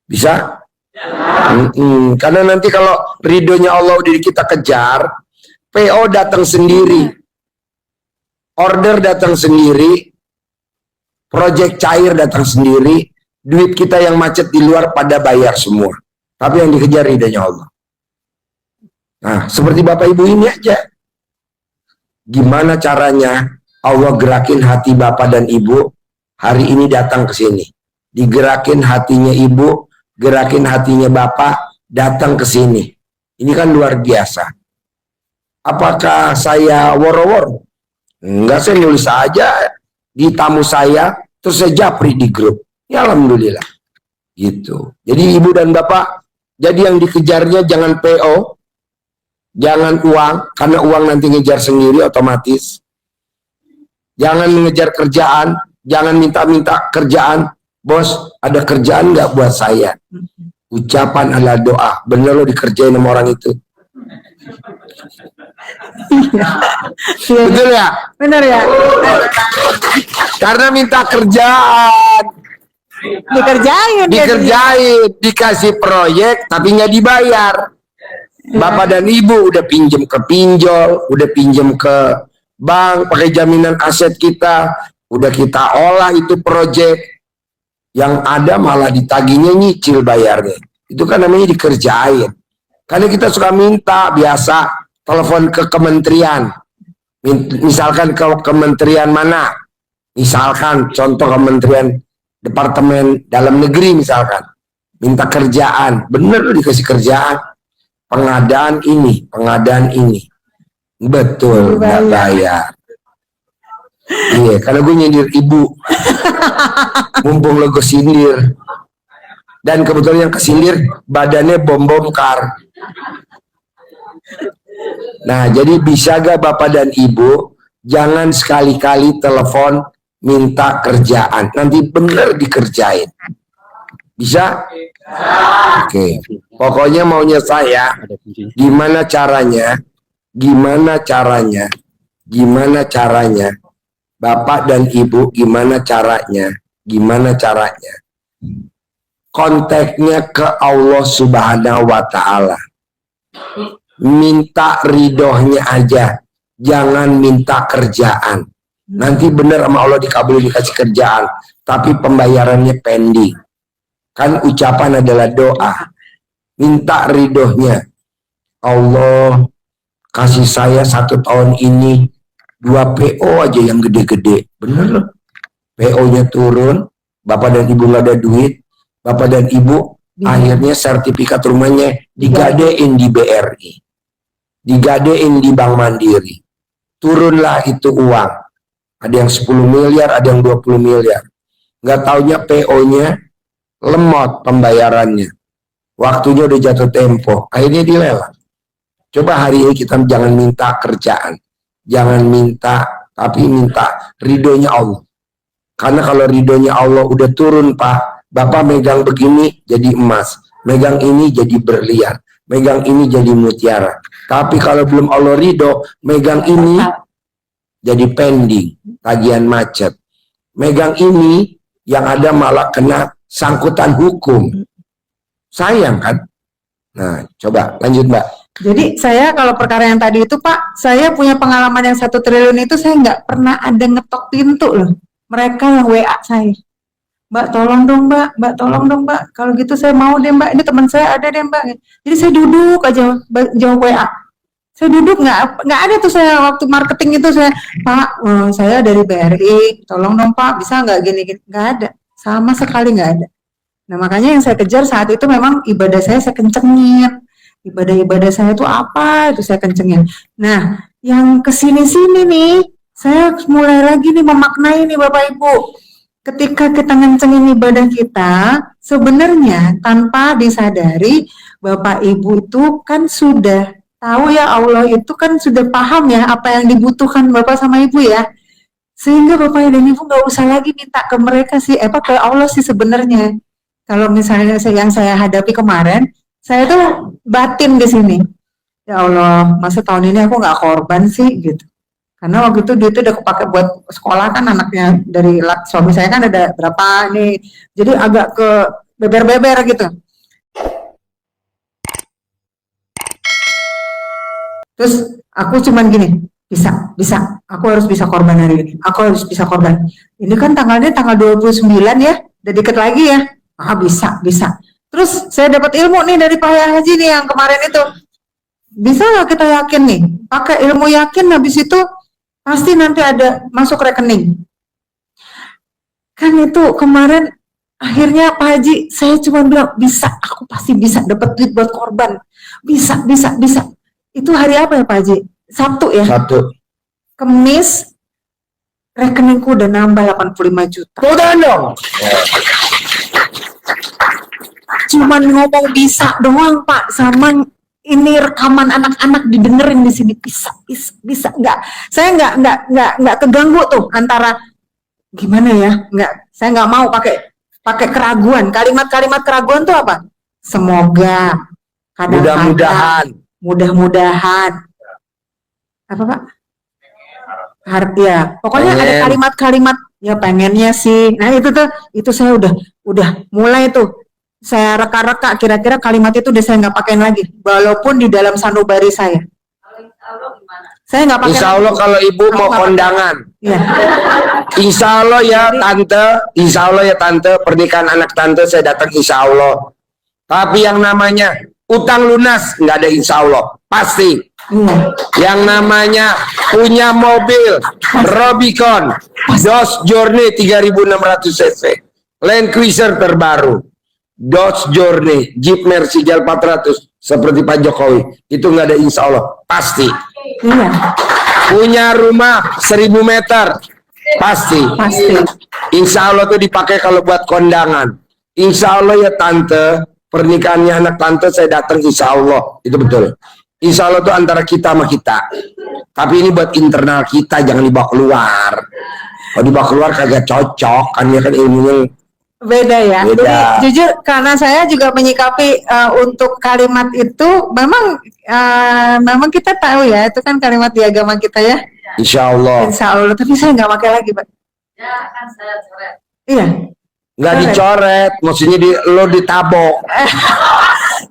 Bisa? Karena nanti kalau ridhonya Allah udah kita kejar, PO datang sendiri, order datang sendiri, proyek cair datang sendiri, duit kita yang macet di luar pada bayar semua. Tapi yang dikejar ridhonya Allah. Nah, seperti Bapak Ibu ini aja. Gimana caranya Allah gerakin hati Bapak dan Ibu hari ini datang ke sini. Digerakin hatinya Ibu, gerakin hatinya Bapak, datang ke sini. Ini kan luar biasa. Apakah saya woro-woro? Enggak, saya nulis aja di tamu saya, terus saya japri di grup. Ya alhamdulillah. Gitu. Jadi Ibu dan Bapak, jadi yang dikejarnya jangan PO, jangan uang, karena uang nanti ngejar sendiri otomatis. Jangan mengejar kerjaan, jangan minta-minta kerjaan. Bos, ada kerjaan nggak buat saya? Ucapan adalah doa. Bener lo dikerjain sama orang itu. Betul ya? Bener ya? Karena minta kerjaan. Dikerjain, dikasih proyek, tapi nggak dibayar. Bapak dan Ibu udah pinjem ke pinjol, udah pinjem ke bank, pakai jaminan aset kita, udah kita olah itu proyek. Yang ada malah ditagihnya nyicil bayarnya. Itu kan namanya dikerjain. Karena kita suka minta, biasa telepon ke kementerian. Misalkan ke kementerian mana? Misalkan contoh kementerian Departemen Dalam Negeri misalkan. Minta kerjaan. Bener loh dikasih kerjaan. Pengadaan ini, pengadaan ini. Betul, nggak bayar. Iya, karena gue nyindir Ibu. Mumpung lo gue sindir. Dan kebetulan yang kesindir badannya bom-bom-kar. Nah, jadi bisa gak Bapak dan Ibu jangan sekali-kali telepon minta kerjaan. Nanti bener dikerjain. Bisa? Oke. Pokoknya maunya saya, gimana caranya Bapak dan Ibu, gimana caranya kontaknya ke Allah Subhanahu wa Ta'ala, minta ridhonya aja, jangan minta kerjaan. Nanti bener sama Allah dikabulin dikasih kerjaan, tapi pembayarannya pending. Kan ucapan adalah doa. Minta ridhonya, Allah kasih saya 1 tahun ini 2 PO aja yang gede-gede. Bener loh. PO-nya turun, Bapak dan Ibu nggak ada duit, Bapak dan Ibu akhirnya sertifikat rumahnya digadein di BRI, digadein di Bank Mandiri. Turunlah itu uang. Ada yang 10 miliar, ada yang 20 miliar. Nggak taunya PO-nya lemot pembayarannya. Waktunya udah jatuh tempo. Akhirnya dilelang. Coba hari ini kita jangan minta kerjaan. Jangan minta, tapi minta ridhonya Allah. Karena kalau ridhonya Allah udah turun, Pak, Bapak megang begini jadi emas, megang ini jadi berlian, megang ini jadi mutiara. Tapi kalau belum Allah ridho, megang ini jadi pending, tagihan macet. Megang ini yang ada malah kena sangkutan hukum. Sayang kan? Nah, coba lanjut Mbak. Jadi saya kalau perkara yang tadi itu Pak, saya punya pengalaman yang 1 triliun itu saya nggak pernah ada ngetok pintu loh. Mereka yang WA saya. Mbak tolong dong Mbak tolong dong Mbak. Kalau gitu saya mau deh Mbak, ini teman saya ada deh Mbak. Jadi saya duduk aja jawab WA. Saya duduk nggak ada tuh saya waktu marketing itu saya, Pak, saya dari BRI, tolong dong Pak, bisa nggak gini-gini? Nggak ada, sama sekali nggak ada. Nah makanya yang saya kejar saat itu memang ibadah saya kencengin. Ibadah-ibadah saya itu apa itu saya kencengin. Nah yang kesini-sini nih saya mulai lagi nih memaknai nih Bapak Ibu, ketika kita ngencengin ibadah kita sebenarnya tanpa disadari Bapak Ibu itu kan sudah tahu ya, Allah itu kan sudah paham ya apa yang dibutuhkan Bapak sama Ibu ya, sehingga Bapak dan Ibu nggak usah lagi minta ke mereka sih, ke Allah sih sebenarnya. Kalau misalnya yang saya hadapi kemarin, saya tuh batin di sini. Ya Allah, masa tahun ini aku nggak korban sih gitu. Karena waktu itu duit itu udah kepake buat sekolah kan anaknya dari suami saya kan ada berapa nih. Jadi agak ke beber-beber gitu. Terus aku cuman gini, bisa, aku harus bisa korban hari ini, aku harus bisa korban. Ini kan tanggalnya tanggal 29 ya, udah deket lagi ya. Bisa. Terus saya dapat ilmu nih dari Pak Haji nih yang kemarin itu. Bisa nggak kita yakin nih? Pakai ilmu yakin, habis itu pasti nanti ada masuk rekening. Kan itu kemarin akhirnya Pak Haji, saya cuma bilang bisa, aku pasti bisa dapat duit buat korban. Bisa. Itu hari apa ya Pak Haji? Sabtu ya? Satu. Kemis, rekeningku udah nambah 85 juta. Udah dong. Cuman ngomong bisa doang Pak, sama ini rekaman anak-anak didengerin di sini, bisa. Saya nggak keganggu tuh antara gimana ya, saya nggak mau pakai keraguan. Kalimat-kalimat keraguan tuh apa? Semoga, kadang-kadang, mudah-mudahan, apa Pak? Ya, pokoknya ada kalimat-kalimat ya pengennya sih. Nah itu saya udah mulai tuh. Saya reka-reka, kira-kira kalimat itu udah saya nggak pakein lagi, walaupun di dalam sanubari saya. Saya nggak pakai. Insya Allah kalau ibu mau kondangan. Ya. Insya Allah ya tante, pernikahan anak tante saya datang insya Allah. Tapi yang namanya utang lunas nggak ada insya Allah, pasti. Yang namanya punya mobil Rubicon Dodge Journey 3600 cc, Land Cruiser terbaru, Dodge Journey, Jeep Mercy Gal 400 seperti Pak Jokowi, itu nggak ada insya Allah, pasti. Punya rumah 1000 meter, pasti. Insya Allah tuh dipakai kalau buat kondangan. Insya Allah ya tante, pernikahannya anak tante saya datang insya Allah, itu betul. Insya Allah tuh antara kita sama kita. Tapi ini buat internal kita, jangan dibawa keluar. Kalau dibawa keluar kagak cocok, kan ya kan ilmunya beda ya. Beda. Jadi jujur karena saya juga menyikapi untuk kalimat itu memang kita tahu ya, itu kan kalimat di agama kita ya. insya Allah. Insya Allah, tapi saya nggak pakai lagi Pak. Ya kan saya coret. Iya. Nggak dicoret, maksudnya lo ditabok.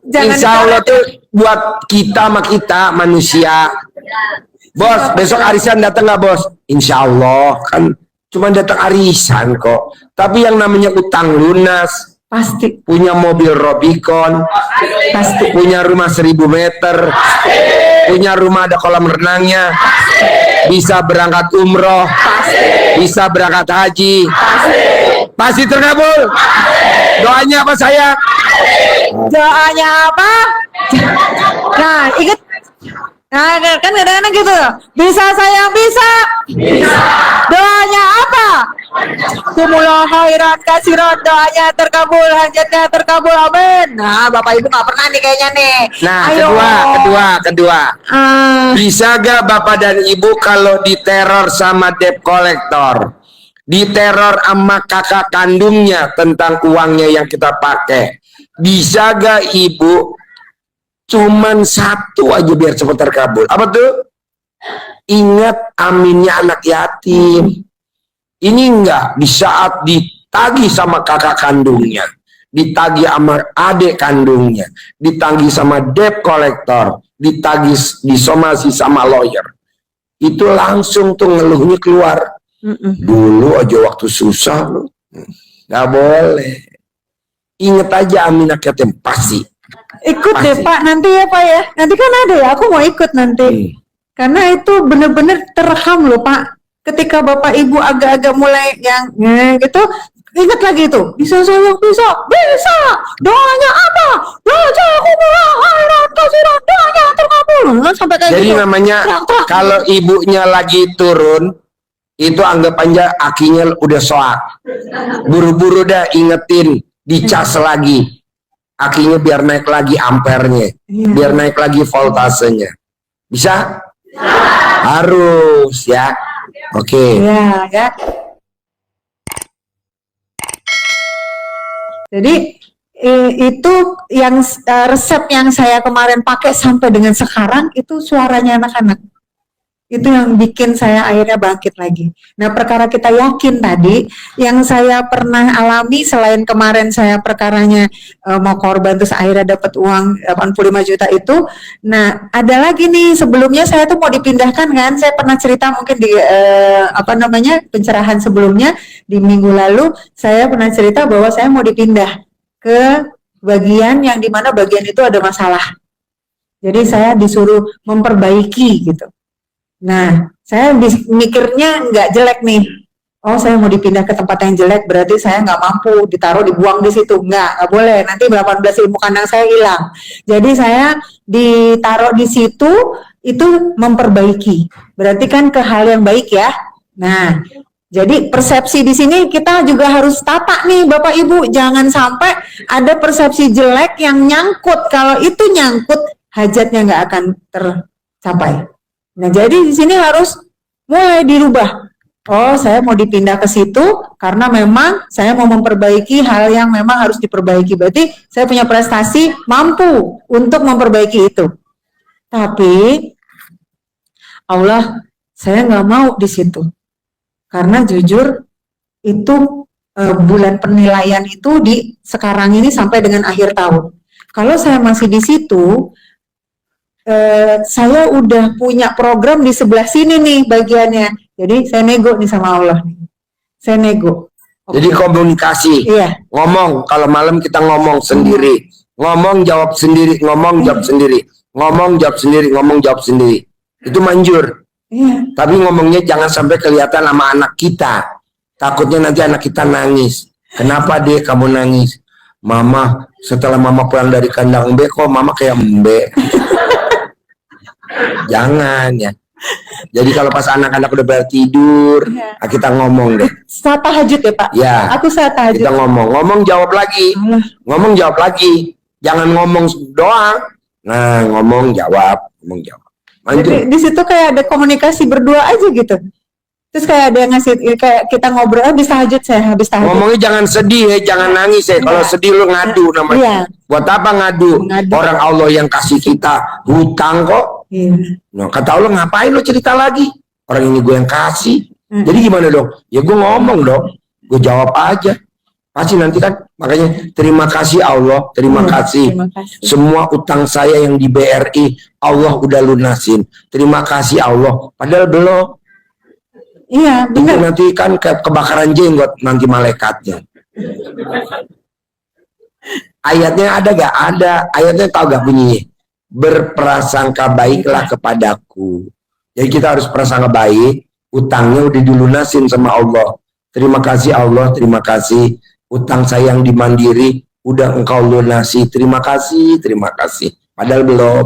Jangan Insya Allah tuh buat kita sama kita manusia. Bos, besok arisan datang nggak bos? Insya Allah, kan cuma datang arisan kok. Tapi yang namanya utang lunas, pasti. punya mobil Rubicon, Pasti. punya rumah 1000 meter, punya rumah ada kolam renangnya, bisa berangkat umroh, bisa berangkat haji, pasti terkabul. Doanya apa sayang? Doanya apa? Nah, ingat. Nah, kan kadang-kadang gitu. Bisa sayang, bisa. Doanya apa? Kumullah khairan kasiran, doanya terkabul, hajatnya terkabul, amin. Nah, Bapak Ibu nggak pernah nih kayaknya nih. Nah, Ayo. kedua. Bisa gak Bapak dan Ibu kalau diteror sama debt collector, diteror sama kakak kandungnya tentang uangnya yang kita pakai, bisa gak Ibu cuman satu aja biar cepat terkabul? Apa tuh? Ingat aminnya anak yatim. Ini enggak di saat ditagih sama kakak kandungnya, ditagih sama adik kandungnya, ditagih sama debt collector, ditagih disomasi sama lawyer, itu langsung tuh ngeluhnya keluar. Dulu aja waktu susah lu nggak boleh. Ingat aja amin anak yatim, pasti. Ikut deh Pasti. Pak, nanti ya Pak ya. Nanti kan ada ya, aku mau ikut nanti. Karena itu bener-bener terekam loh Pak. Ketika Bapak Ibu agak-agak mulai yang gitu, ingat lagi itu. Bisa sayang, bisa. Doanya apa? Doanya aku khairan kasiran, doanya terkabul. Sampai kayak Jadi gitu. namanya Teriak-teriak. kalau ibunya lagi turun, itu anggap aja akinya udah soak. Buru-buru dah ingetin, dicas lagi. Akinya biar naik lagi ampernya, biar naik lagi voltasenya. Bisa? Harus ya. Oke. Ya. Jadi itu yang resep yang saya kemarin pakai sampai dengan sekarang itu suaranya anak-anak. Itu yang bikin saya akhirnya bangkit lagi. Nah, perkara kita yakin tadi, yang saya pernah alami selain kemarin saya perkaranya mau korban terus akhirnya dapat uang 85 juta itu. Nah, ada lagi nih sebelumnya saya tuh mau dipindahkan kan. Saya pernah cerita mungkin di pencerahan sebelumnya di minggu lalu saya pernah cerita bahwa saya mau dipindah ke bagian yang dimana bagian itu ada masalah. Jadi saya disuruh memperbaiki gitu. Nah, saya mikirnya nggak jelek nih. Oh, saya mau dipindah ke tempat yang jelek, berarti saya nggak mampu dibuang di situ. Nggak boleh. Nanti 18 ilmu kandang saya hilang. Jadi saya ditaruh di situ, itu memperbaiki. Berarti kan ke hal yang baik ya. Nah, jadi persepsi di sini kita juga harus tata nih Bapak Ibu. Jangan sampai ada persepsi jelek yang nyangkut. Kalau itu nyangkut, hajatnya nggak akan tercapai. Nah, jadi di sini harus mulai dirubah. Oh, saya mau dipindah ke situ karena memang saya mau memperbaiki hal yang memang harus diperbaiki. Berarti saya punya prestasi mampu untuk memperbaiki itu. Tapi Allah, saya nggak mau di situ. Karena jujur itu bulan penilaian itu di sekarang ini sampai dengan akhir tahun. Kalau saya masih di situ, saya udah punya program di sebelah sini nih bagiannya. Jadi saya nego nih sama Allah. Saya nego. Jadi komunikasi. Iya. Ngomong, kalau malam kita ngomong sendiri. Ngomong jawab sendiri, ngomong jawab sendiri. Ngomong jawab sendiri, ngomong jawab sendiri. Itu manjur. Iya. Tapi ngomongnya jangan sampai kelihatan sama anak kita. Takutnya nanti anak kita nangis. Kenapa deh kamu nangis? Mama, setelah mama pulang dari kandang mbe, kok mama kayak mbe. Jangan ya. Jadi kalau pas anak-anak udah tidur, kita ngomong deh. Saat tahajud ya Pak? Ya. Aku saat tahajud. Kita ngomong jawab lagi. Ngomong jawab lagi. Jangan ngomong doang. Nah, ngomong jawab. Jadi di situ kayak ada komunikasi berdua aja gitu. Terus kayak ada yang ngasih, kayak kita ngobrol, habis tahajud saya, habis tahajud. Ngomongnya jangan sedih ya, jangan nangis ya. Kalau sedih lu ngadu namanya. Iya. Buat apa ngadu? Orang Allah yang kasih kita hutang kok. Iya. Nah, kata Allah, ngapain lo cerita lagi? Orang ini gue yang kasih. Jadi gimana dong? Ya gue ngomong dong. Gue jawab aja. Pasti nanti kan, makanya terima kasih Allah, terima kasih. Semua utang saya yang di BRI, Allah udah lunasin. Terima kasih Allah. Padahal belum. Iya, Itu benar. nanti kan kebakaran jenggot nanti malaikatnya. Ayatnya ada gak? Ada. Ayatnya tahu gak bunyinya? Berprasangka baiklah kepadaku. Jadi kita harus prasangka baik. Utangnya udah dilunasin sama Allah. Terima kasih Allah, terima kasih. Utang saya yang di Mandiri udah engkau lunasi. Terima kasih, terima kasih. Padahal belum.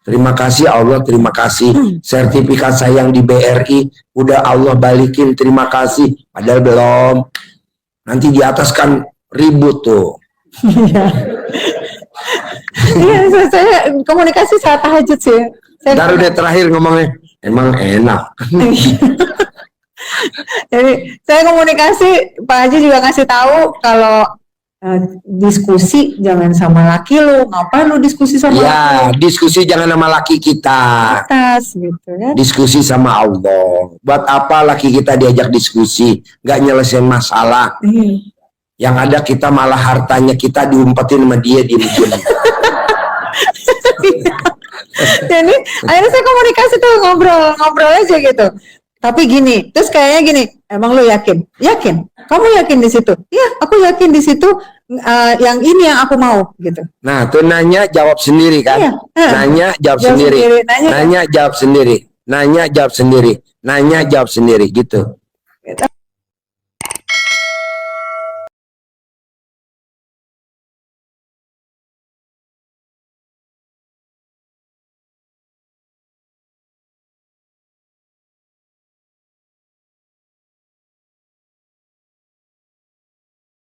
Terima kasih Allah, terima kasih. Sertifikat saya yang di BRI udah Allah balikin, terima kasih. Padahal belum. Nanti di atas kan ribut tuh. Iya, saya komunikasi saat tahajud sih. Ntar udah terakhir ngomongnya, emang enak. Jadi saya komunikasi, Pak Haji juga ngasih tahu kalau diskusi jangan sama laki lu, ngapain lu diskusi sama Ya, laki? diskusi jangan sama laki kita. Atas gitu kan. Diskusi sama Allah. Buat apa laki kita diajak diskusi? Gak nyelesain masalah. Yang ada kita malah hartanya kita diumpetin sama dia di masjid. Jadi akhirnya saya komunikasi tuh, ngobrol aja gitu. Tapi gini, terus kayaknya gini, emang lu yakin? Yakin? Kamu yakin di situ? Iya, aku yakin di situ. Yang ini yang aku mau gitu. Nah, tuh nanya jawab sendiri kan? Iya. Nanya jawab sendiri. Nanya Nanya jawab sendiri. Nanya jawab sendiri. Nanya jawab sendiri gitu.